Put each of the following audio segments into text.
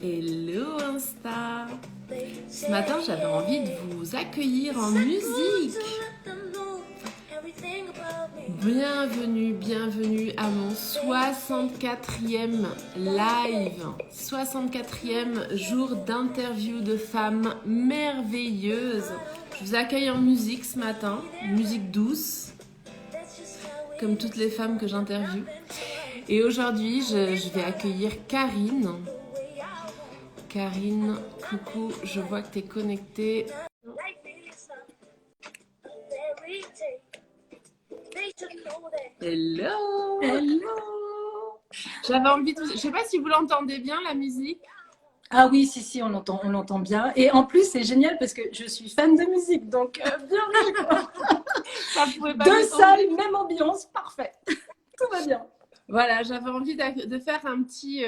Hello Insta! Ce matin, j'avais envie de vous accueillir en musique. Bienvenue à mon 64e live, 64e jour d'interview de femmes merveilleuses. Je vous accueille en musique ce matin, musique douce, comme toutes les femmes que j'interviewe. Et aujourd'hui, je vais accueillir Karine. Karine, coucou, je vois que tu es connectée. Hello! Hello! J'avais envie de... Je sais pas si vous l'entendez bien, la musique. Ah oui, si, on l'entend bien. Et en plus, c'est génial parce que je suis fan de musique, donc bienvenue. Ça pouvait pas Deux salles, même ambiance, parfait. Tout va bien. Voilà, j'avais envie de faire un petit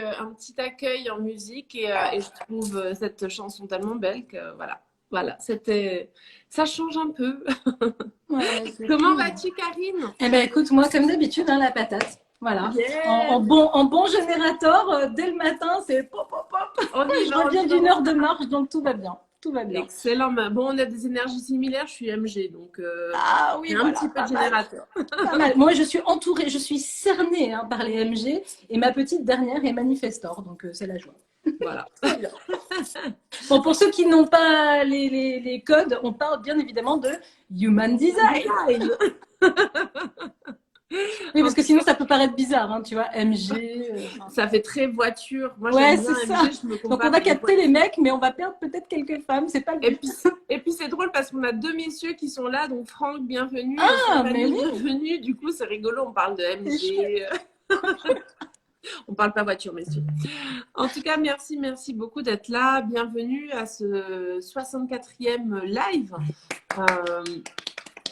accueil en musique et je trouve cette chanson tellement belle que voilà, ça change un peu. Ouais, Comment vas-tu, Karine? Eh bien, écoute, moi, comme d'habitude, la patate. Voilà. Yeah. En bon générateur, dès le matin, c'est pop, pop, pop. Je reviens d'une heure de marche, donc tout va bien. Tout va bien. Excellent. Bon, on a des énergies similaires. Je suis MG, donc ah oui, un petit peu de générateur. Pas mal. Moi, je suis entourée, je suis cernée par les MG et ma petite dernière est manifestor, donc c'est la joie. Voilà. Bon, pour ceux qui n'ont pas les codes, on parle bien évidemment de Human Design. Oui, parce que sinon ça peut paraître bizarre, tu vois, MG. Ça fait très voiture. Moi, ouais, j'aime bien c'est MG, ça. je me Donc on va capter les mecs, mais on va perdre peut-être quelques femmes. C'est pas le but. Et puis c'est drôle parce qu'on a deux messieurs qui sont là, donc Franck, bienvenue. Ah, mais oui. Bienvenue. Du coup, c'est rigolo, on parle de MG. On parle pas voiture, messieurs. En tout cas, merci beaucoup d'être là. Bienvenue à ce 64e live.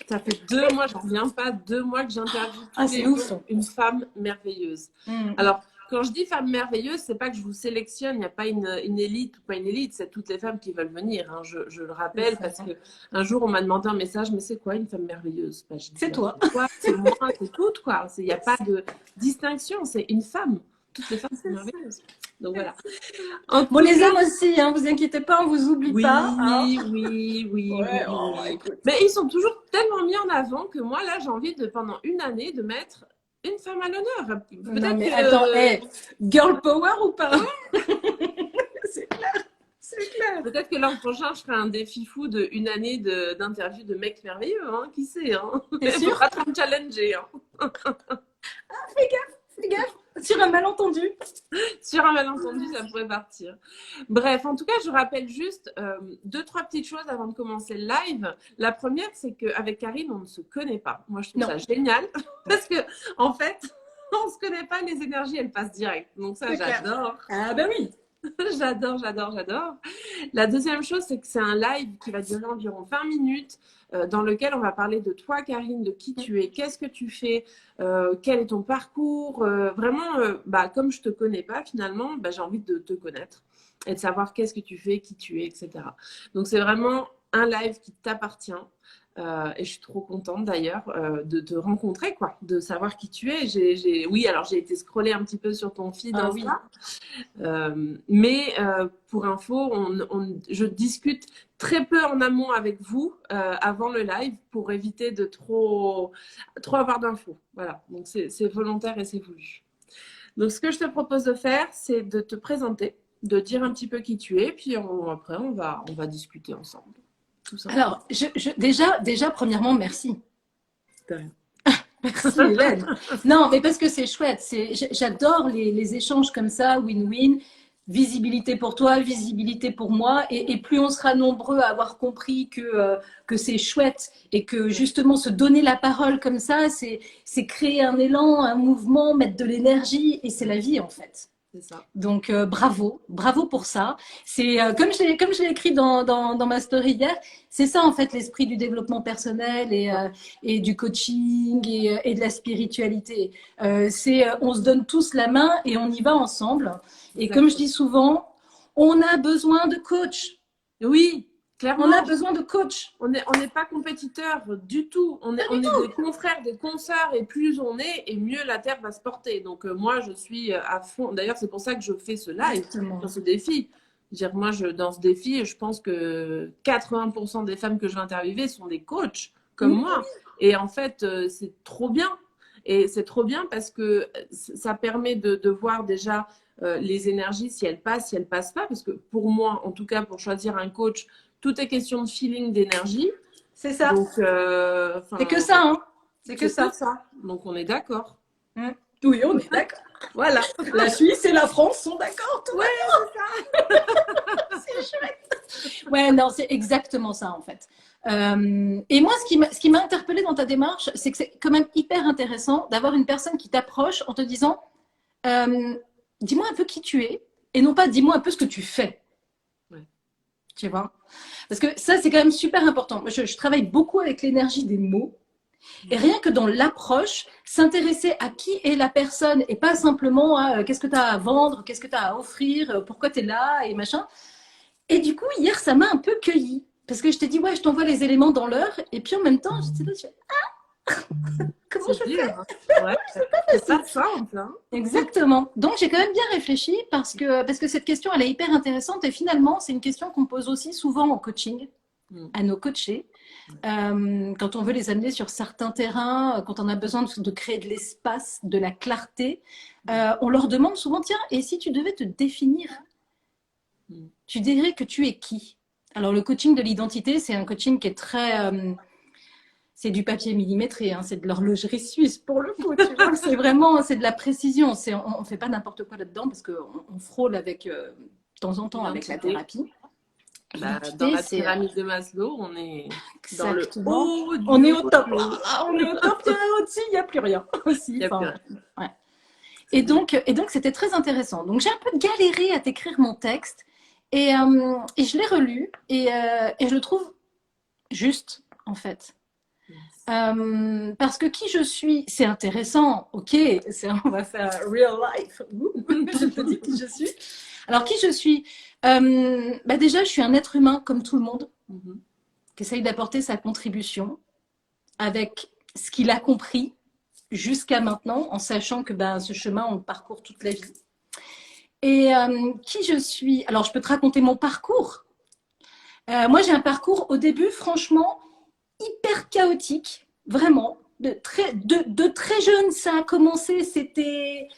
Ça fait 2 mois, j'en reviens pas, 2 mois que j'interviewe une femme merveilleuse. Alors, quand je dis femme merveilleuse, c'est pas que je vous sélectionne, il n'y a pas une élite ou pas une élite, c'est toutes les femmes qui veulent venir. Je le rappelle parce que un jour on m'a demandé un message, mais c'est quoi une femme merveilleuse? C'est toi. C'est moi, c'est toutes quoi. Il n'y a pas de distinction, c'est une femme. Toutes les femmes sont merveilleuses. Donc voilà. Bon, les hommes aussi, vous inquiétez pas, on vous oublie pas. Oui. Ouais, mais ils sont toujours tellement mis en avant que moi, là, j'ai envie pendant une année, de mettre une femme à l'honneur. Non, mais attends, girl power ou pas? C'est clair. Peut-être que l'an prochain, je ferai un défi fou d'une année d'interview de mecs merveilleux, qui sait. T'es sûr? Pas trop me challenger. Fais gaffe. Sur un malentendu. Sur un malentendu, ça pourrait partir. Bref, en tout cas, je rappelle juste 2-3 petites choses avant de commencer le live. La première, c'est qu'avec Karine, on ne se connaît pas. Moi, je trouve ça génial parce que, en fait, on ne se connaît pas, les énergies, elles passent direct. Donc ça, j'adore. Ah ben oui. J'adore. La deuxième chose, c'est que c'est un live qui va durer environ 20 minutes dans lequel on va parler de toi, Karine, de qui tu es, qu'est-ce que tu fais, quel est ton parcours. Vraiment, comme je ne te connais pas finalement, j'ai envie de te connaître et de savoir qu'est-ce que tu fais, qui tu es, etc. Donc, c'est vraiment un live qui t'appartient. Et je suis trop contente d'ailleurs de te rencontrer, de savoir qui tu es. Oui, alors j'ai été scroller un petit peu sur ton feed. Oui. Mais pour info, je discute très peu en amont avec vous avant le live pour éviter de trop avoir d'infos. Voilà, donc c'est volontaire et c'est voulu. Donc ce que je te propose de faire, c'est de te présenter, de dire un petit peu qui tu es, puis après on va discuter ensemble. Alors, déjà, premièrement, merci. Merci, Hélène. Non, mais parce que c'est chouette. J'adore les échanges comme ça, win-win. Visibilité pour toi, visibilité pour moi. Et plus on sera nombreux à avoir compris que c'est chouette et que justement se donner la parole comme ça, c'est créer un élan, un mouvement, mettre de l'énergie. Et c'est la vie, en fait. Ça. Donc bravo pour ça. C'est comme je l'ai écrit dans ma story hier, c'est ça en fait l'esprit du développement personnel et du coaching et de la spiritualité. On se donne tous la main et on y va ensemble. Et comme je dis souvent, on a besoin de coach. Oui, Clairement, On a besoin de coach. on n'est pas compétiteurs du tout. On est des confrères, des consoeurs, et plus on est, et mieux la Terre va se porter. Donc, moi, je suis à fond. D'ailleurs, c'est pour ça que je fais ce live, Exactement. dans ce défi. Dire, moi, dans ce défi, je pense que 80% des femmes que je vais interviewer sont des coachs comme moi. Et en fait, c'est trop bien. Et c'est trop bien parce que ça permet de voir déjà les énergies, si elles passent pas. Parce que pour moi, en tout cas, pour choisir un coach, tout est question de feeling, d'énergie. C'est ça. Donc, c'est que ça, hein. C'est que ça. Donc, on est d'accord. Oui, on est d'accord. Voilà. La Suisse et la France sont d'accord. Ouais, c'est ça. C'est chouette. Ouais, non, c'est exactement ça, en fait. Et moi, ce qui m'a interpellée dans ta démarche, c'est que c'est quand même hyper intéressant d'avoir une personne qui t'approche en te disant dis-moi un peu qui tu es et non pas dis-moi un peu ce que tu fais. Ouais. Tu vois? Parce que ça, c'est quand même super important. Moi, je travaille beaucoup avec l'énergie des mots. Et rien que dans l'approche, s'intéresser à qui est la personne et pas simplement à qu'est-ce que tu as à vendre, qu'est-ce que tu as à offrir, pourquoi tu es là et machin. Et du coup, hier, ça m'a un peu cueillie. Parce que je t'ai dit, ouais, je t'envoie les éléments dans l'heure. Et puis en même temps, j'étais là, je fais, comment je fais? Ouais, c'est pas simple. Hein. Exactement. Donc, j'ai quand même bien réfléchi parce que cette question, elle est hyper intéressante. Et finalement, c'est une question qu'on pose aussi souvent en coaching à nos coachés. Quand on veut les amener sur certains terrains, quand on a besoin de créer de l'espace, de la clarté, on leur demande souvent, tiens, et si tu devais te définir, tu dirais que tu es qui? Alors, le coaching de l'identité, c'est un coaching qui est très... c'est du papier millimétré, hein, c'est de l'horlogerie suisse pour le coup. Tu vois, c'est vraiment, c'est de la précision. On ne fait pas n'importe quoi là-dedans parce qu'on frôle avec, de temps en temps avec la thérapie. Dans la pyramide de Maslow, on est dans le haut. On est au top. On est au top. Au-dessus, il n'y a plus rien. Aussi. Y a plus rien. Ouais. Et donc, c'était très intéressant. Donc, j'ai un peu galéré à t'écrire mon texte et je l'ai relu et je le trouve juste, en fait. Parce que qui je suis, c'est intéressant, ok, on va faire real life. Je te dis qui je suis. Alors, qui je suis déjà, je suis un être humain comme tout le monde, qui essaye d'apporter sa contribution avec ce qu'il a compris jusqu'à maintenant, en sachant que ce chemin, on le parcourt toute la vie. Et qui je suis? Alors, je peux te raconter mon parcours. Moi, j'ai un parcours au début, franchement, hyper chaotique, vraiment. De très jeune, ça a commencé, c'était...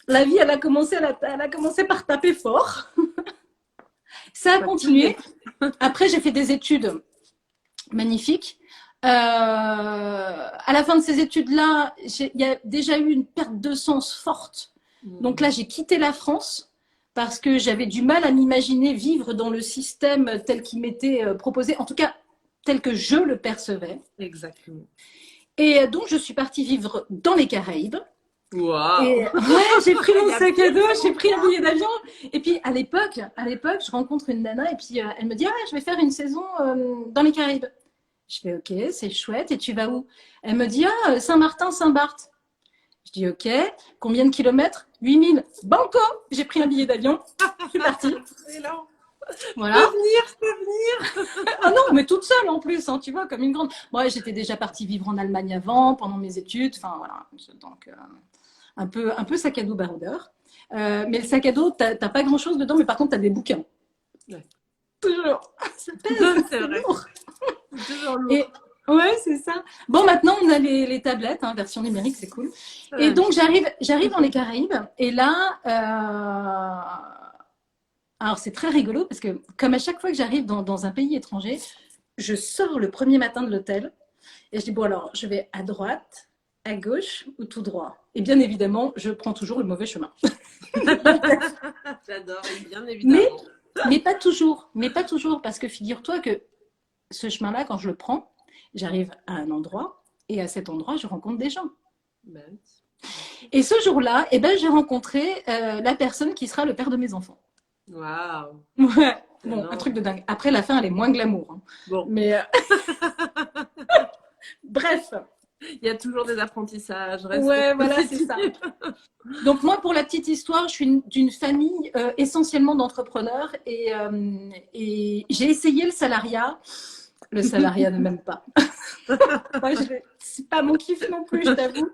La vie, elle a commencé par taper fort. Ça a continué. Après, j'ai fait des études magnifiques. À la fin de ces études-là, il y a déjà eu une perte de sens forte. Donc là, j'ai quitté la France parce que j'avais du mal à m'imaginer vivre dans le système tel qu'il m'était proposé. En tout cas, tel que je le percevais. Exactement. Et donc, je suis partie vivre dans les Caraïbes. Waouh. Ouais, j'ai pris mon sac à dos, j'ai pris un billet d'avion. Et puis, à l'époque, je rencontre une nana et puis elle me dit, ah, je vais faire une saison dans les Caraïbes. Je fais, ok, c'est chouette. Et tu vas où? Elle me dit, ah, Saint-Martin, Saint-Barth. Je dis, ok. Combien de kilomètres? 8000. Banco. J'ai pris un billet d'avion. Je suis partie. Excellent. Voilà. Je peux venir. Ah non, mais toute seule en plus, hein, tu vois, comme une grande. Moi, j'étais déjà partie vivre en Allemagne avant, pendant mes études. Enfin, voilà. Donc, un peu sac à dos baroudeur. Mais le sac à dos, t'as pas grand-chose dedans, mais par contre, t'as des bouquins. Ouais. Toujours. Ça pèse, c'est vrai. lourd. Toujours lourd. Et, ouais, c'est ça. Bon, maintenant, on a les tablettes, hein, version numérique, c'est cool. Ouais. Et donc, j'arrive dans les Caraïbes. Et là, alors, c'est très rigolo parce que, comme à chaque fois que j'arrive dans un pays étranger, je sors le premier matin de l'hôtel et je dis, bon, alors, je vais à droite, à gauche ou tout droit? Et bien évidemment, je prends toujours le mauvais chemin. J'adore, bien évidemment. Mais pas toujours. Mais pas toujours, parce que figure-toi que ce chemin-là, quand je le prends, j'arrive à un endroit et à cet endroit, je rencontre des gens. Ben. Et ce jour-là, j'ai rencontré la personne qui sera le père de mes enfants. Waouh. Ouais. Bon, un truc de dingue. Après, la fin, elle est moins glamour. Hein. Bon. Mais bref. Il y a toujours des apprentissages. Reste Ouais, voilà, c'est ça. Donc moi, pour la petite histoire, je suis d'une famille essentiellement d'entrepreneurs et j'ai essayé le salariat. Le salariat ne m'aime pas. Moi, c'est pas mon kiff non plus, je t'avoue.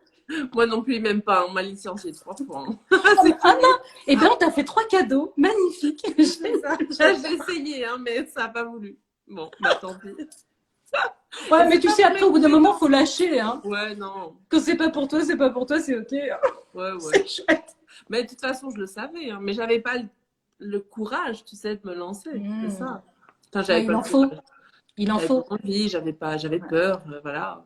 Moi non plus, même pas. On m'a licencié 3 fois. Ah non, eh bien, on t'a fait 3 cadeaux magnifiques. J'ai essayé, hein, mais ça n'a pas voulu. Bon, bah tant pis. Ouais, mais tu sais, après, au bout d'un moment, il faut lâcher. Hein. Ouais, non. Quand c'est pas pour toi, c'est pas pour toi, c'est ok. Ouais, ouais. C'est chouette. Mais de toute façon, je le savais. Hein, mais j'avais pas le courage, tu sais, de me lancer. C'est ça. Enfin, j'avais Ouais, pas il en le faut. courage. Il en J'avais faut. pas envie, j'avais peur, voilà.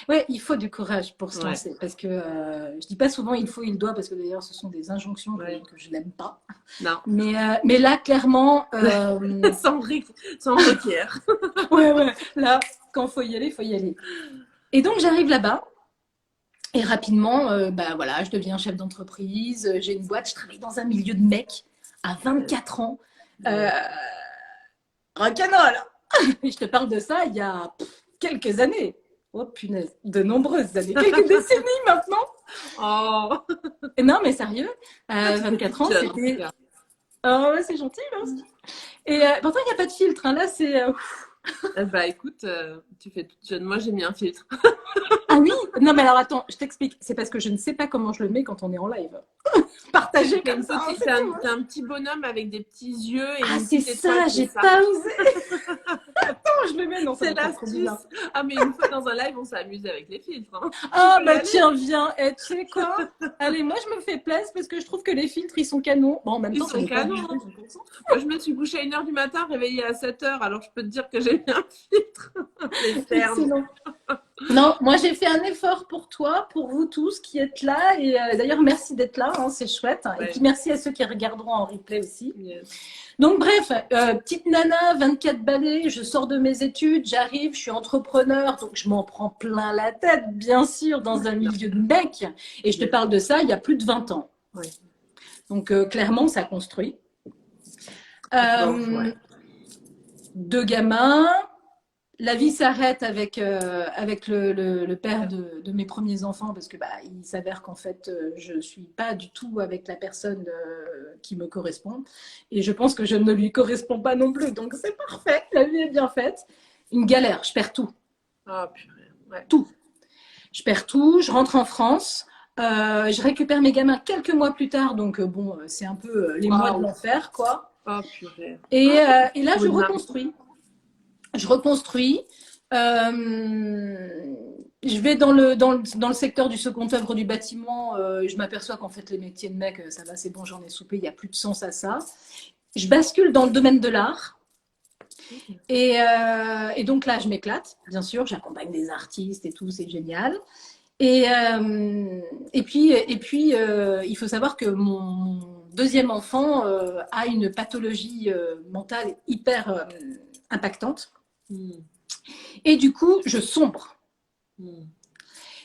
Ouais, il faut du courage pour se Ouais. lancer. Parce que je dis pas souvent il faut, il doit, parce que d'ailleurs, ce sont des injonctions Ouais. que je n'aime pas. Non. Mais là, clairement. Sans requiert. Ouais. Là, quand faut y aller, faut y aller. Et donc, j'arrive là-bas. Et rapidement, bah voilà, je deviens chef d'entreprise. J'ai une boîte. Je travaille dans un milieu de mecs à 24 ans. Rock'n'roll. Et je te parle de ça il y a quelques années. Oh punaise, de nombreuses années, quelques décennies maintenant. Oh. Et non, mais sérieux, 24 ans, c'était. Oh, c'est gentil, merci. Et pourtant, il n'y a pas de filtre. Hein. Là, c'est. Bah écoute, tu fais toute jeune. Moi, j'ai mis un filtre. Ah oui? Non, mais alors attends, je t'explique. C'est parce que je ne sais pas comment je le mets quand on est en live. Partagé comme ça. T'as un petit bonhomme avec des petits yeux et ah, une c'est petite ça, étoile, j'ai pas osé. Attends, je le mets. Non, c'est l'astuce. Ah, mais une fois dans un live, on s'est amusé avec les filtres. Hein. Ah, bah tiens, viens. Et tu sais quoi? Allez, moi, je me fais plaisir parce que je trouve que les filtres, ils sont canons. Bon, en même temps, ils sont canons. Hein. Moi, je me suis couchée à 1h du matin, réveillée à 7h. Alors, je peux te dire que j'ai mis un filtre. Excellent. Non, moi j'ai fait un effort pour toi, pour vous tous qui êtes là. Et d'ailleurs, merci d'être là, hein, c'est chouette. Ouais. Et puis merci à ceux qui regarderont en replay aussi. Yes. Donc bref, petite nana, 24 balais, je sors de mes études, j'arrive, je suis entrepreneur, donc je m'en prends plein la tête, bien sûr, dans un milieu de mecs. Et je te parle de ça il y a plus de 20 ans. Ouais. Donc clairement, ça construit. Ouais. 2 gamins. La vie s'arrête avec le père de mes premiers enfants parce que il s'avère qu'en fait je suis pas du tout avec la personne qui me correspond et je pense que je ne lui corresponds pas non plus, donc c'est parfait, la vie est bien faite. Une galère, je perds tout. Ah purée, ouais. Tout. Je perds tout, je rentre en France, je récupère mes gamins quelques mois plus tard, donc bon, c'est un peu les mois de l'enfer, quoi. Ah purée. Et là je reconstruis. Je reconstruis. Je vais dans le secteur du second œuvre du bâtiment. Je m'aperçois qu'en fait, les métiers de mec, ça va, c'est bon, j'en ai soupé, il n'y a plus de sens à ça. Je bascule dans le domaine de l'art. Et donc là, je m'éclate, bien sûr. J'accompagne des artistes et tout, c'est génial. Et puis, il faut savoir que mon deuxième enfant a une pathologie mentale hyper impactante. Et du coup, je sombre.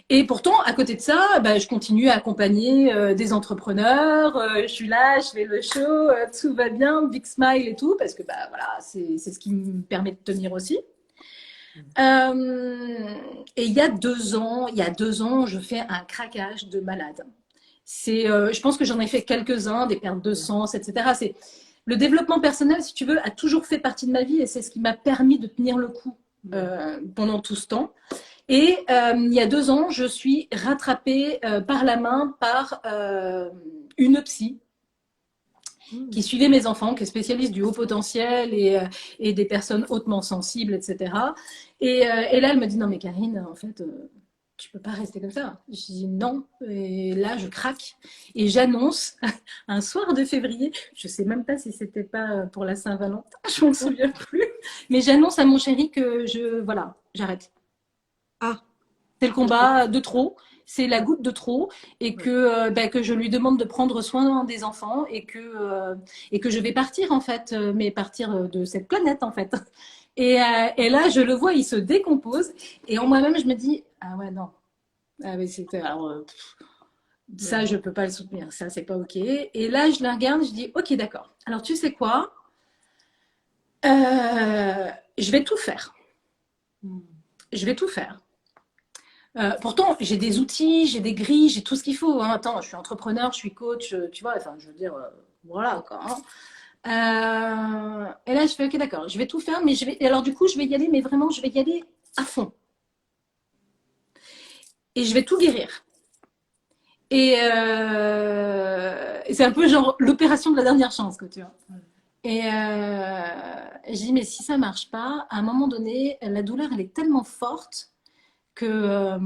Et pourtant, à côté de ça, je continue à accompagner des entrepreneurs. Je suis là, je fais le show, tout va bien, big smile et tout, parce que voilà, c'est ce qui me permet de tenir aussi. Et il y a 2 ans, je fais un craquage de malade. Je pense que j'en ai fait quelques-uns, des pertes de sens, etc. Le développement personnel, si tu veux, a toujours fait partie de ma vie et c'est ce qui m'a permis de tenir le coup pendant tout ce temps. Et il y a 2 ans, je suis rattrapée par la main par une psy qui suivait mes enfants, qui est spécialiste du haut potentiel et des personnes hautement sensibles, etc. Et là, elle me dit, non mais Karine, en fait... tu peux pas rester comme ça. Je dis non. Et là, je craque. Et j'annonce un soir de février, je sais même pas si c'était pas pour la Saint-Valentin, je m'en souviens plus. Mais j'annonce à mon chéri que j'arrête. Ah. C'est le combat de trop. C'est la goutte de trop. Et que je lui demande de prendre soin des enfants et que je vais partir, en fait. Mais partir de cette planète, en fait. Et là, je le vois, il se décompose. Et en moi-même, je me dis, ah ouais, non. Ah oui, ça, je peux pas le soutenir. Ça, c'est pas OK. Et là, je la regarde, je dis, OK, d'accord. Alors, tu sais quoi? Je vais tout faire je vais tout faire. Pourtant, j'ai des outils, j'ai des grilles, j'ai tout ce qu'il faut. Hein. Attends, je suis entrepreneur, je suis coach, tu vois, enfin, je veux dire, voilà, quoi. Hein. Et là, je fais, ok, d'accord, je vais tout faire, mais et alors du coup, je vais y aller, mais vraiment, je vais y aller à fond. Et je vais tout guérir. Et c'est un peu genre l'opération de la dernière chance, quoi, tu vois. Et je dis, mais si ça marche pas, à un moment donné, la douleur, elle est tellement forte que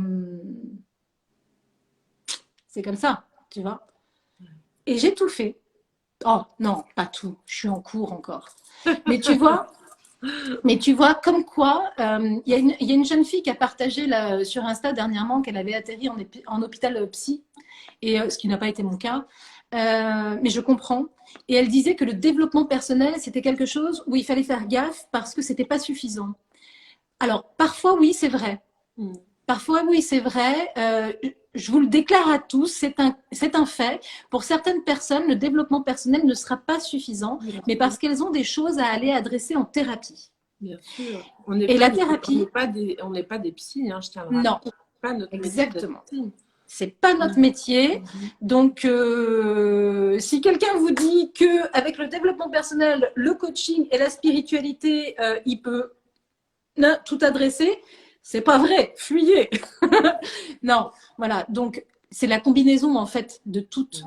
c'est comme ça, tu vois. Et j'ai tout fait. Oh non, pas tout. Je suis en cours encore. Mais tu vois, comme quoi, il y a une jeune fille qui a partagé là, sur Insta dernièrement qu'elle avait atterri en hôpital psy, et ce qui n'a pas été mon cas. Mais je comprends. Et elle disait que le développement personnel, c'était quelque chose où il fallait faire gaffe parce que c'était pas suffisant. Alors, parfois, oui, c'est vrai. Parfois, oui, c'est vrai. Je vous le déclare à tous, c'est un fait. Pour certaines personnes, le développement personnel ne sera pas suffisant, mais parce qu'elles ont des choses à aller adresser en thérapie. Bien sûr. Et la thérapie, on n'est pas des psys, hein, je tiens à le non, rappeler. C'est pas notre exactement. métier. C'est pas notre métier. Donc, si quelqu'un vous dit que avec le développement personnel, le coaching et la spiritualité, il peut tout adresser, c'est pas vrai. Fuyez. Non, voilà. Donc, c'est la combinaison en fait de toutes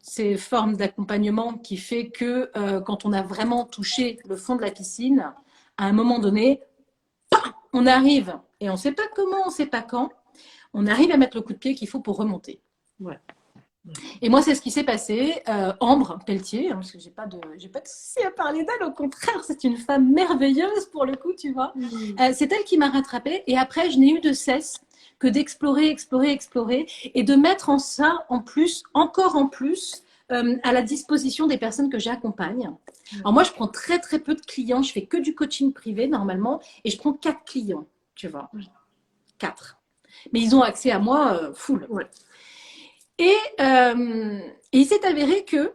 ces formes d'accompagnement qui fait que quand on a vraiment touché le fond de la piscine, à un moment donné, on arrive et on ne sait pas comment, on ne sait pas quand, on arrive à mettre le coup de pied qu'il faut pour remonter. Ouais. Et moi, c'est ce qui s'est passé. Ambre Pelletier, hein, parce que j'ai pas de souci à parler d'elle, au contraire, c'est une femme merveilleuse pour le coup, tu vois. C'est elle qui m'a rattrapée. Et après, je n'ai eu de cesse que d'explorer, explorer, explorer, et de mettre en ça, en plus, encore en plus, à la disposition des personnes que j'accompagne. Alors moi, je prends très très peu de clients. Je fais que du coaching privé normalement, et je prends 4 clients, tu vois. 4. Mais ils ont accès à moi full. Ouais. Et il s'est avéré que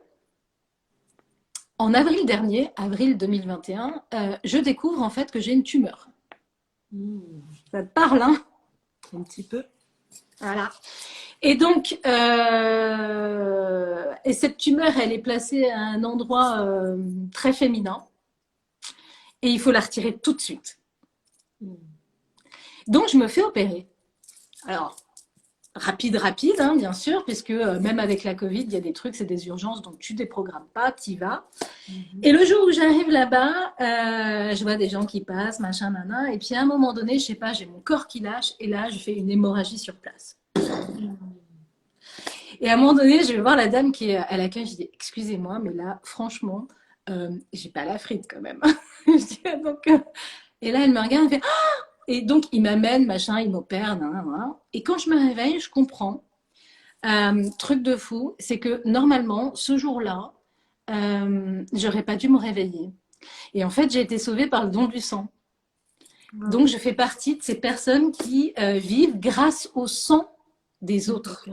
en avril dernier, avril 2021, je découvre en fait que j'ai une tumeur. Ça te parle, hein? Un petit peu. Voilà. Et donc, et cette tumeur, elle est placée à un endroit très féminin. Et il faut la retirer tout de suite. Donc, je me fais opérer. Alors, rapide, hein, bien sûr, puisque même avec la Covid, il y a des trucs, c'est des urgences, donc tu ne déprogrammes pas, tu y vas. Et le jour où j'arrive là-bas, je vois des gens qui passent, machin, nanan, et puis à un moment donné, je sais pas, j'ai mon corps qui lâche, et là, je fais une hémorragie sur place. Et à un moment donné, je vais voir la dame qui est à l'accueil, je dis, excusez-moi, mais là, franchement, j'ai pas la frite quand même. Je dis, donc, et là, elle me regarde, elle fait, ah! Et donc, il m'amène, machin, il m'opère, et quand je me réveille, je comprends. Truc de fou, c'est que normalement, ce jour-là, j'aurais pas dû me réveiller. Et en fait, j'ai été sauvée par le don du sang. Donc, je fais partie de ces personnes qui vivent grâce au sang des autres.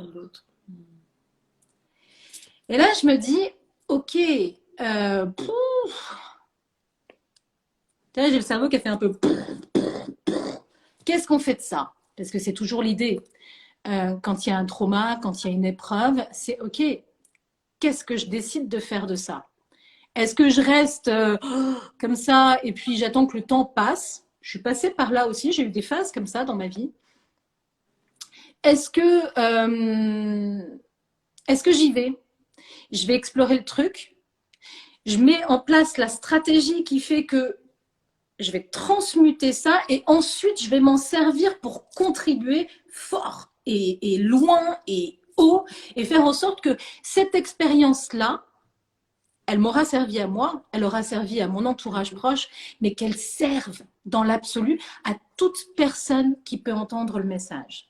Et là, je me dis, ok, j'ai le cerveau qui a fait un peu. Qu'est-ce qu'on fait de ça? Parce que c'est toujours l'idée. Quand il y a un trauma, quand il y a une épreuve, c'est ok. Qu'est-ce que je décide de faire de ça? Est-ce que je reste comme ça et puis j'attends que le temps passe? Je suis passée par là aussi, j'ai eu des phases comme ça dans ma vie. Est-ce que j'y vais? Je vais explorer le truc. Je mets en place la stratégie qui fait que je vais transmuter ça et ensuite je vais m'en servir pour contribuer fort et loin et haut et faire en sorte que cette expérience-là, elle m'aura servi à moi, elle aura servi à mon entourage proche, mais qu'elle serve dans l'absolu à toute personne qui peut entendre le message.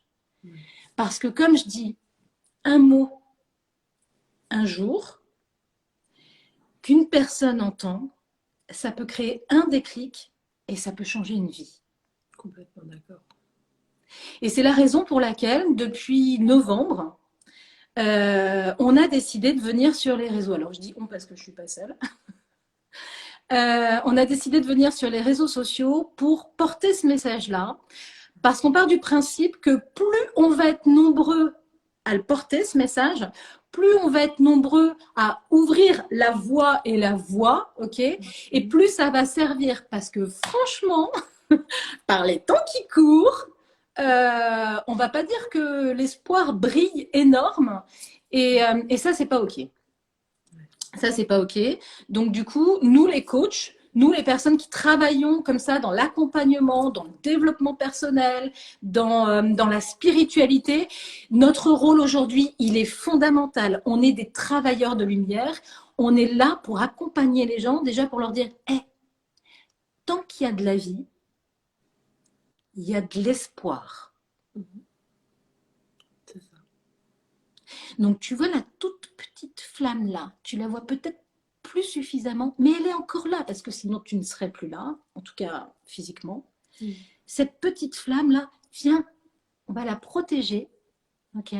Parce que comme je dis, un mot, un jour, qu'une personne entend, ça peut créer un déclic et ça peut changer une vie. Complètement d'accord. Et c'est la raison pour laquelle, depuis novembre, on a décidé de venir sur les réseaux. Alors, je dis on parce que je ne suis pas seule. On a décidé de venir sur les réseaux sociaux pour porter ce message-là. Parce qu'on part du principe que plus on va être nombreux à le porter, ce message, plus on va être nombreux à ouvrir la voie et la voie, ok, et plus ça va servir. Parce que franchement, par les temps qui courent, on va pas dire que l'espoir brille énorme, et ça, c'est pas ok. Ça, c'est pas ok. Donc, du coup, nous, les coachs, nous, les personnes qui travaillons comme ça dans l'accompagnement, dans le développement personnel, dans la spiritualité, notre rôle aujourd'hui, il est fondamental. On est des travailleurs de lumière. On est là pour accompagner les gens, déjà pour leur dire, hey, tant qu'il y a de la vie, il y a de l'espoir. C'est ça. Donc, tu vois la toute petite flamme là, tu la vois peut-être plus suffisamment, mais elle est encore là, parce que sinon tu ne serais plus là, en tout cas physiquement. Cette petite flamme là, viens, on va la protéger, ok?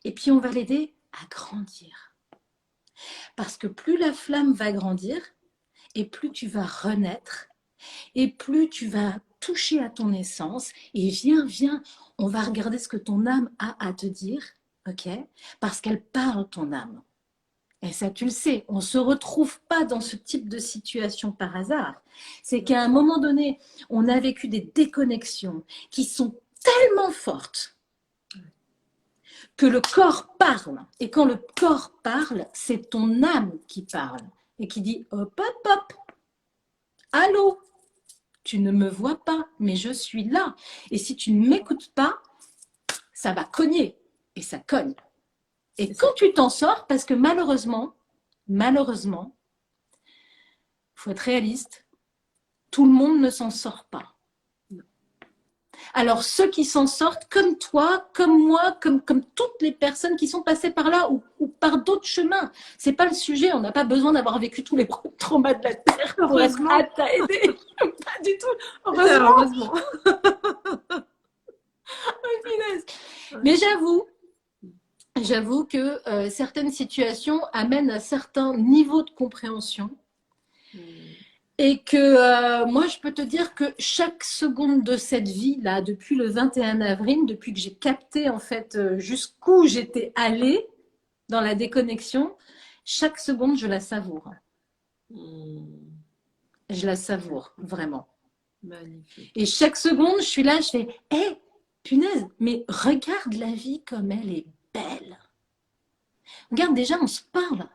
Et puis on va l'aider à grandir. Parce que plus la flamme va grandir, et plus tu vas renaître, et plus tu vas toucher à ton essence, et viens, on va regarder ce que ton âme a à te dire, ok? Parce qu'elle parle ton âme. Et ça, tu le sais, on ne se retrouve pas dans ce type de situation par hasard. C'est qu'à un moment donné, on a vécu des déconnexions qui sont tellement fortes que le corps parle. Et quand le corps parle, c'est ton âme qui parle et qui dit « hop, hop, hop, allô, tu ne me vois pas, mais je suis là. Et si tu ne m'écoutes pas, ça va cogner. Et ça cogne. Et quand tu t'en sors, parce que malheureusement, il faut être réaliste, tout le monde ne s'en sort pas. Alors ceux qui s'en sortent, comme toi, comme moi, comme toutes les personnes qui sont passées par là ou par d'autres chemins, c'est pas le sujet. On n'a pas besoin d'avoir vécu tous les traumas de la terre pour être apte à aider. Pas du tout. Heureusement. Mais j'avoue que certaines situations amènent un certain niveau de compréhension. Et que moi, je peux te dire que chaque seconde de cette vie-là, depuis le 21 avril, depuis que j'ai capté en fait jusqu'où j'étais allée dans la déconnexion, chaque seconde, je la savoure. Je la savoure, vraiment. Magnifique. Et chaque seconde, je suis là, je fais « Hé, punaise, mais regarde la vie comme elle est belle. » Regarde, déjà, on se parle.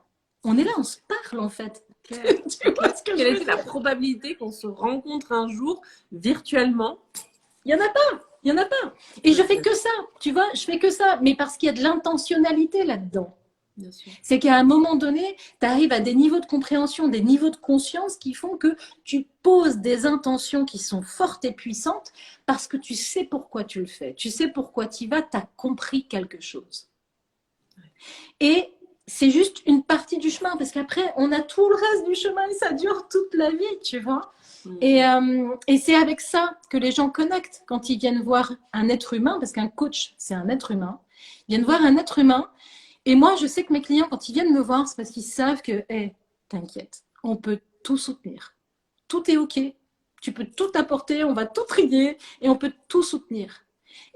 On est là, on se parle en fait. Tu vois ce que quelle était la probabilité qu'on se rencontre un jour virtuellement? Il n'y en a pas. Il n'y en a pas. Et je fais que ça, tu vois, je fais que ça. Mais parce qu'il y a de l'intentionnalité là-dedans. C'est qu'à un moment donné, tu arrives à des niveaux de compréhension, des niveaux de conscience qui font que tu poses des intentions qui sont fortes et puissantes parce que tu sais pourquoi tu le fais. Tu sais pourquoi tu y vas, tu as compris quelque chose. Et c'est juste une partie du chemin, parce qu'après, on a tout le reste du chemin et ça dure toute la vie, tu vois. Et c'est avec ça que les gens connectent quand ils viennent voir un être humain, parce qu'un coach, c'est un être humain. Ils viennent voir un être humain. Et moi, je sais que mes clients, quand ils viennent me voir, c'est parce qu'ils savent que, hey, t'inquiète, on peut tout soutenir. Tout est OK. Tu peux tout apporter, on va tout trier et on peut tout soutenir.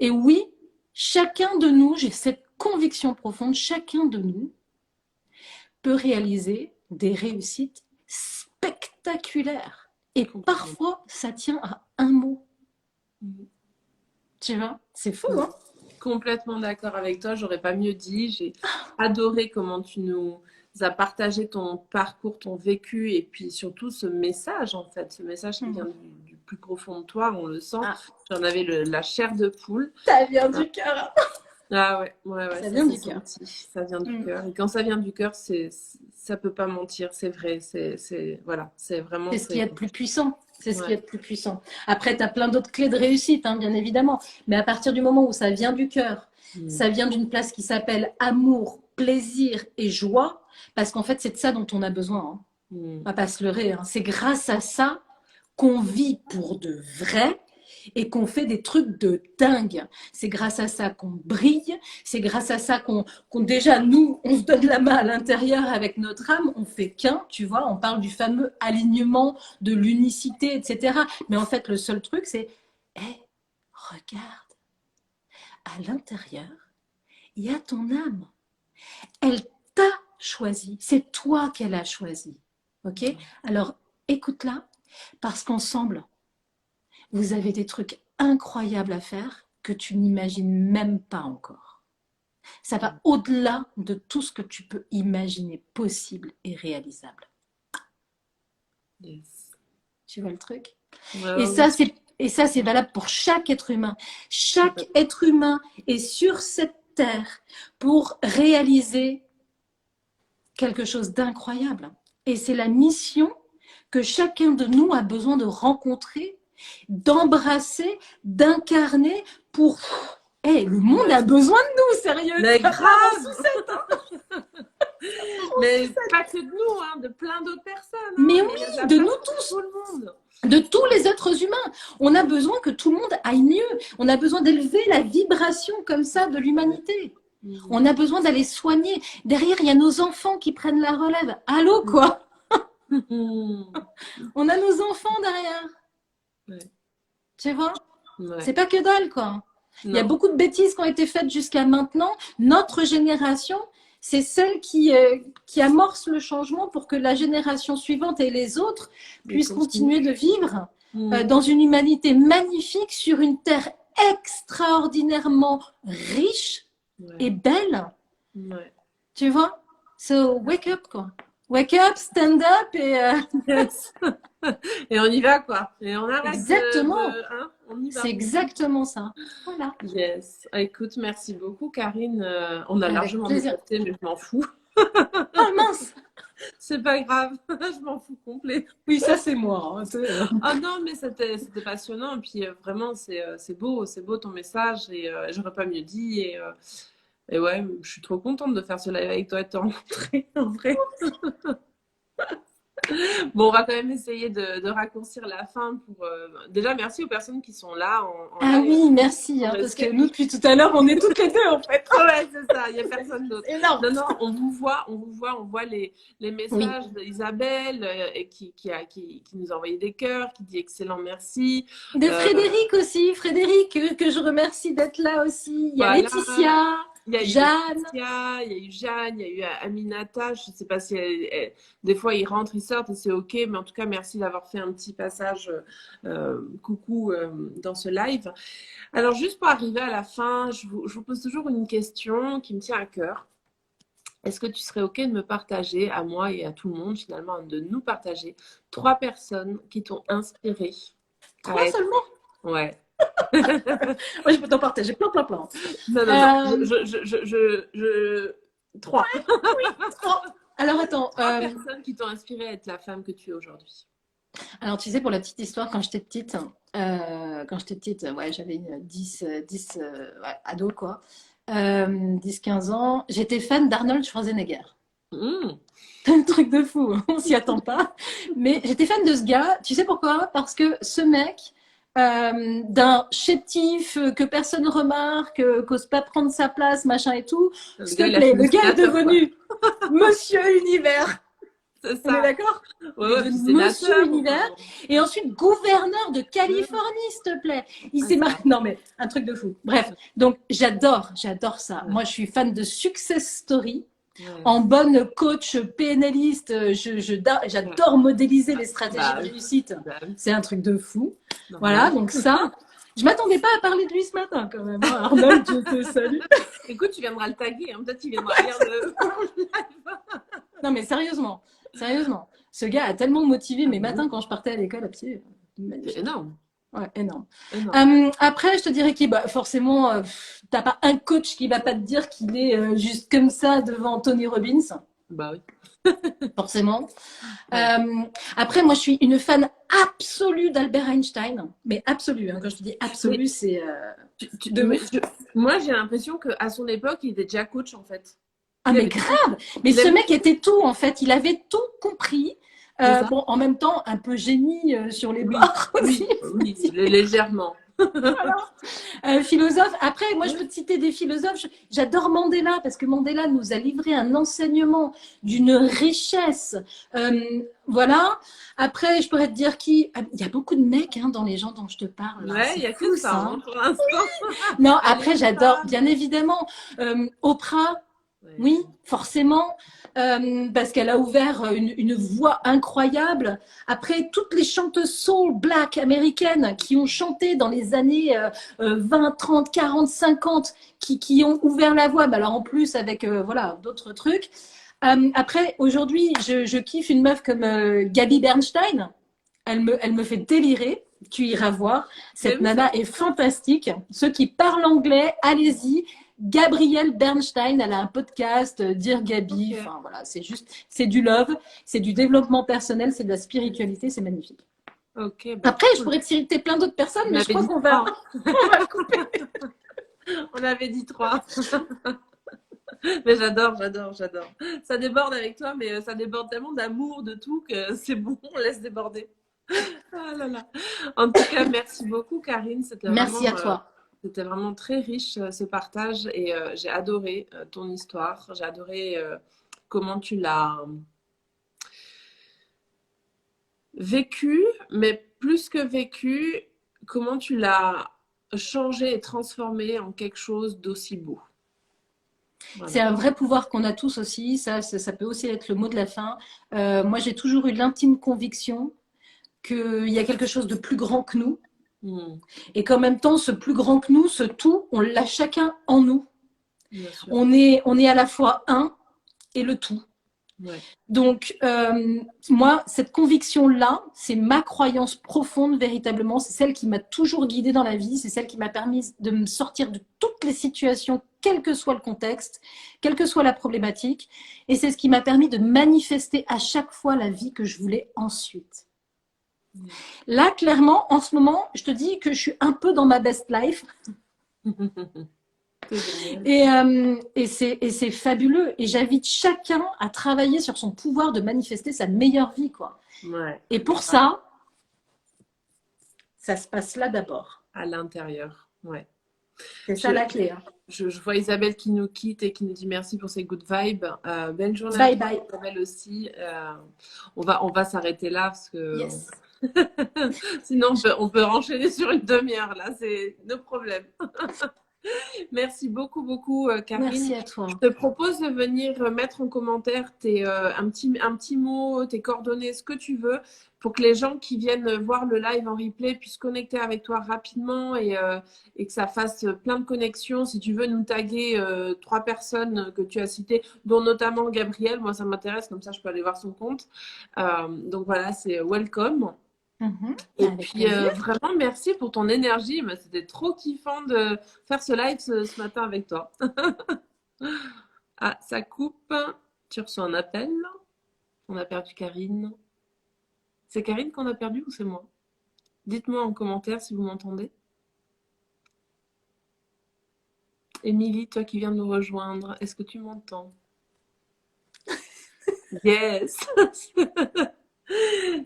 Et oui, chacun de nous, j'ai cette conviction profonde, chacun de nous peut réaliser des réussites spectaculaires. Et parfois, ça tient à un mot. Tu vois, c'est fou, hein? Complètement d'accord avec toi, j'aurais pas mieux dit. J'ai adoré comment tu nous as partagé ton parcours, ton vécu et puis surtout ce message en fait, ce message qui vient du plus profond de toi, on le sent. J'en avais la chair de poule. Ça vient du cœur. Ah ouais, ça vient du cœur. Ça vient du cœur. Et quand ça vient du cœur, ça peut pas mentir, c'est vrai. Voilà, c'est vraiment. C'est ce qui est le plus puissant. C'est ce qui est le plus puissant. Après, tu as plein d'autres clés de réussite, hein, bien évidemment. Mais à partir du moment où ça vient du cœur, ça vient d'une place qui s'appelle amour, plaisir et joie, parce qu'en fait, c'est de ça dont on a besoin. Hein. On va pas se leurrer. Hein. C'est grâce à ça qu'on vit pour de vrai et qu'on fait des trucs de dingue. C'est grâce à ça qu'on brille, c'est grâce à ça qu'on déjà, nous, on se donne la main à l'intérieur avec notre âme, on fait qu'un, tu vois, on parle du fameux alignement, de l'unicité, etc. Mais en fait, le seul truc, c'est, hey, regarde, à l'intérieur, il y a ton âme. Elle t'a choisi. C'est toi qu'elle a choisi. Ok? Alors, écoute-la, parce qu'ensemble, vous avez des trucs incroyables à faire que tu n'imagines même pas encore. Ça va au-delà de tout ce que tu peux imaginer possible et réalisable. Yes. Tu vois le truc? Ouais, Et ça, c'est valable pour chaque être humain. Chaque être humain est sur cette terre pour réaliser quelque chose d'incroyable. Et c'est la mission que chacun de nous a besoin de rencontrer, d'embrasser, d'incarner pour... Hey, le monde a besoin de nous, sérieux. Mais grave. Mais pas que de nous, hein, de plein d'autres personnes. Hein. Mais oui, de nous tous. Tout le monde. De tous les êtres humains. On a besoin que tout le monde aille mieux. On a besoin d'élever la vibration comme ça de l'humanité. On a besoin d'aller soigner. Derrière, il y a nos enfants qui prennent la relève. Allô, quoi? On a nos enfants derrière. Ouais. Tu vois? Ouais. C'est pas que dalle, quoi. Non. Il y a beaucoup de bêtises qui ont été faites jusqu'à maintenant. Notre génération, c'est celle qui amorce le changement pour que la génération suivante et les autres puissent continuer de vivre dans une humanité magnifique sur une terre extraordinairement riche et belle. Ouais. Tu vois? So, wake up, quoi. Wake up, stand up et... Yes. Et on y va, quoi. Et on arrête. Exactement. Hein, on y va. C'est exactement ça. Voilà. Yes. Écoute, merci beaucoup, Karine. On a Avec largement plaisir. dépassé, mais je m'en fous. Oh mince! C'est pas grave. Je m'en fous complet. Oui, ça c'est moi. Ah non, mais c'était passionnant. Et puis vraiment, c'est beau ton message. Et j'aurais pas mieux dit. Et ouais, je suis trop contente de faire ce live avec toi et de te rencontrer, en vrai. Bon, on va quand même essayer de raccourcir la fin pour... Déjà, merci aux personnes qui sont là. Ah live. oui, merci. Hein, parce que nous, depuis tout à l'heure, on est toutes les deux, en fait. Ouais, c'est ça. Il n'y a personne d'autre. Énorme. Non, on vous voit. On voit les messages d'Isabelle qui nous a envoyé des cœurs, qui dit excellent, merci. De Frédéric aussi. Frédéric, que je remercie d'être là aussi. Il y a Laetitia. Il y a eu Jeanne. Il y a eu Jeanne, il y a eu Aminata. Je ne sais pas si des fois ils rentrent, ils sortent et c'est ok. Mais en tout cas, merci d'avoir fait un petit passage coucou dans ce live. Alors, juste pour arriver à la fin, je vous pose toujours une question qui me tient à cœur. Est-ce que tu serais ok de me partager, à moi et à tout le monde finalement, de nous partager 3 personnes qui t'ont inspiré? 3 seulement? Ouais. Moi, je peux t'en partager plein. Non. 3. Oui, 3. Alors, attends. 3 personnes qui t'ont inspiré à être la femme que tu es aujourd'hui. Alors, tu sais, pour la petite histoire, quand j'étais petite, ouais, j'avais 10 ados, quoi. 10-15 ans. J'étais fan d'Arnold Schwarzenegger. Un truc de fou, on s'y attend pas. Mais j'étais fan de ce gars. Tu sais pourquoi? Parce que ce mec... d'un chétif que personne remarque, qu'ose pas prendre sa place, machin et tout. S'il te plaît, le gars est devenu Monsieur Univers. C'est ça. On est d'accord? Ouais, Monsieur Univers. Et ensuite, gouverneur de Californie, s'il te plaît. Il s'est marqué. Non, mais un truc de fou. Bref, donc j'adore ça. Moi, je suis fan de Success Story. En bonne coach PNListe, j'adore modéliser les stratégies de réussite. C'est un truc de fou. Voilà, donc ça. Je m'attendais pas à parler de lui ce matin quand même. Arnold, je te salue. Écoute, tu viendras le taguer. Hein. Peut-être qu'il viendra lire le live. Non, mais sérieusement. Ce gars a tellement motivé mes matins quand je partais à l'école à pied. C'est énorme. Ouais, énorme. Après, je te dirais que forcément, t'as pas un coach qui va pas te dire qu'il est juste comme ça devant Tony Robbins. Bah oui. Forcément. Ouais. Après, moi, je suis une fan absolue d'Albert Einstein. Mais absolue, hein, quand je te dis absolue, c'est... Moi, j'ai l'impression qu'à son époque, il était déjà coach, en fait. Ah, mais grave. Mais ce mec était tout, en fait. Il avait tout compris. Bon, en même temps, un peu génie sur les bords aussi. Oui, légèrement. Philosophe. Après, moi, je peux te citer des philosophes. J'adore Mandela parce que Mandela nous a livré un enseignement d'une richesse. Voilà. Après, je pourrais te dire qui. Il y a beaucoup de mecs dans les gens dont je te parle. Là. Ouais, il C'est n'y a fou, que ça ça. pour l'instant. Non, Allez, après, j'adore, femmes. bien évidemment, Oprah. Ouais. Oui, forcément, parce qu'elle a ouvert une voie incroyable. Après, toutes les chanteuses soul black américaines qui ont chanté dans les années 20, 30, 40, 50, qui ont ouvert la voie, bah alors en plus avec voilà d'autres trucs. Après, aujourd'hui, je kiffe une meuf comme Gabi Bernstein. Elle me fait délirer. Tu iras voir. Mais Cette oui, nana est fantastique. Ceux qui parlent anglais, allez-y. Gabrielle Bernstein, elle a un podcast, Dear Gabi. ok. Enfin voilà, c'est juste, c'est du love, c'est du développement personnel, c'est de la spiritualité, c'est magnifique. Ok, bah, Après, je cool. pourrais te citer plein d'autres personnes, On mais je avait crois dit qu'on va, 3. on va couper. On avait dit 3. Mais j'adore, j'adore, j'adore. Ça déborde avec toi, mais ça déborde tellement d'amour, de tout, que c'est bon, on laisse déborder. Ah là là. En tout cas, merci beaucoup, Karine. Merci à toi. C'était vraiment très riche ce partage et j'ai adoré ton histoire. J'ai adoré comment tu l'as vécu, mais plus que vécu, comment tu l'as changé et transformé en quelque chose d'aussi beau. Voilà. C'est un vrai pouvoir qu'on a tous aussi. Ça peut aussi être le mot de la fin. Moi, j'ai toujours eu l'intime conviction qu'il y a quelque chose de plus grand que nous. Et qu'en même temps, ce plus grand que nous, ce tout, on l'a chacun en nous. Bien sûr. On est à la fois un et le tout. Ouais. Donc, moi, cette conviction-là, c'est ma croyance profonde véritablement. C'est celle qui m'a toujours guidée dans la vie. C'est celle qui m'a permis de me sortir de toutes les situations, quel que soit le contexte, quelle que soit la problématique. Et c'est ce qui m'a permis de manifester à chaque fois la vie que je voulais ensuite. Là, clairement, en ce moment, je te dis que je suis un peu dans ma best life. Et c'est fabuleux. Et j'invite chacun à travailler sur son pouvoir de manifester sa meilleure vie, quoi. Ouais. Et pour ça se passe là d'abord. À l'intérieur, ouais. C'est ça la clé. Hein. Je vois Isabelle qui nous quitte et qui nous dit merci pour ses good vibes. Belle journée bye à toi, bye. Isabelle aussi. On va s'arrêter là parce que Yes. sinon on peut enchaîner sur une demi-heure là, c'est nos problèmes. Merci beaucoup, beaucoup, Karine. Merci à toi. Je te propose de venir mettre en commentaire un petit mot, tes coordonnées, ce que tu veux, pour que les gens qui viennent voir le live en replay puissent connecter avec toi rapidement et que ça fasse plein de connexions. Si tu veux nous taguer 3 personnes que tu as citées, dont notamment Gabrielle, moi ça m'intéresse, comme ça je peux aller voir son compte. Donc voilà, c'est welcome. Et puis vraiment merci pour ton énergie. C'était trop kiffant de faire ce live ce matin avec toi. Ah, ça coupe. Tu reçois un appel. On a perdu Karine. C'est Karine qu'on a perdu ou c'est moi? Dites-moi en commentaire si vous m'entendez. Émilie, toi qui viens de nous rejoindre, est-ce que tu m'entends? Yes.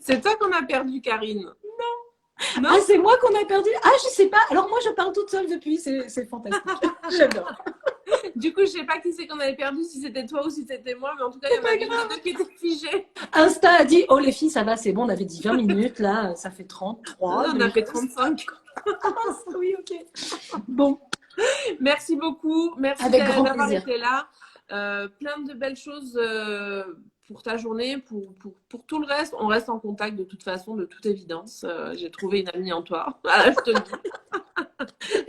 C'est toi qu'on a perdu, Karine. Non. Ah, c'est moi qu'on a perdu. Ah, je sais pas. Alors moi, je parle toute seule depuis. C'est fantastique. J'adore. Du coup, je sais pas qui c'est qu'on avait perdu, si c'était toi ou si c'était moi, mais en tout cas, il y en avait une deux qui était figée. Insta a dit, oh les filles, ça va, c'est bon, on avait dit 20 minutes, là, ça fait 33. On a fait 35. Oui, ok. Bon. Merci beaucoup. Merci d'avoir été là. Plein de belles choses pour ta journée, pour tout le reste. On reste en contact de toute façon, de toute évidence. J'ai trouvé une amie en toi. Voilà, je te le dis.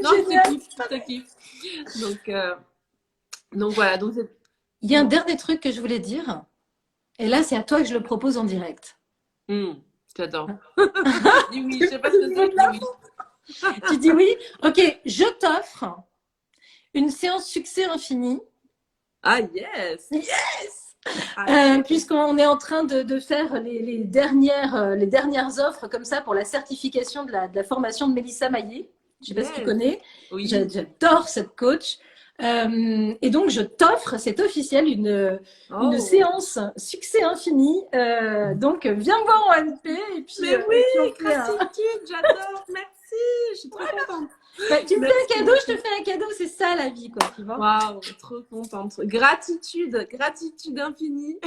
Non, je te kiffe. Donc voilà. Il y a un dernier truc que je voulais dire. Et là, c'est à toi que je le propose en direct. J'adore. Je dis oui, je sais pas ce que c'est. Oui. Tu dis oui? Ok, je t'offre une séance succès infini. Ah yes! Yes! Puisqu'on est en train de faire les dernières offres comme ça pour la certification de la formation de Mélissa Maillet. Je ne sais pas si tu connais. Oui. J'adore cette coach. Et donc, je t'offre, c'est officiel, une séance succès infini. Donc, viens me voir en MP. Et puis, mais oui, gratitude, j'adore, merci. je suis trop contente. Bah, tu me fais Merci un cadeau, je te beaucoup. fais un cadeau, c'est ça la vie, quoi, tu vois. Waouh, trop contente. Gratitude, gratitude infinie.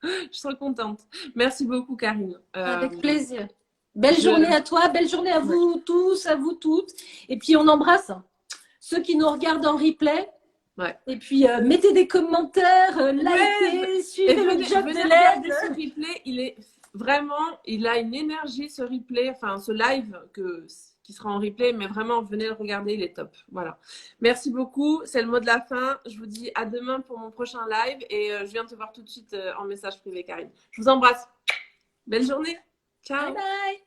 Je suis trop contente. Merci beaucoup, Karine. Avec plaisir. Belle Je... journée à toi, belle journée à Ouais. vous tous, à vous toutes. Et puis on embrasse ceux qui nous regardent en replay. Ouais. Et puis mettez des commentaires, Ouais. likez, Et suivez le venez, job venez de regarder l'aide. ce replay. Il est vraiment, il a une énergie, ce replay, enfin ce live qui sera en replay, mais vraiment, venez le regarder, il est top. Voilà. Merci beaucoup. C'est le mot de la fin. Je vous dis à demain pour mon prochain live et je viens te voir tout de suite en message privé, Karine. Je vous embrasse. Belle journée. Ciao. Bye bye.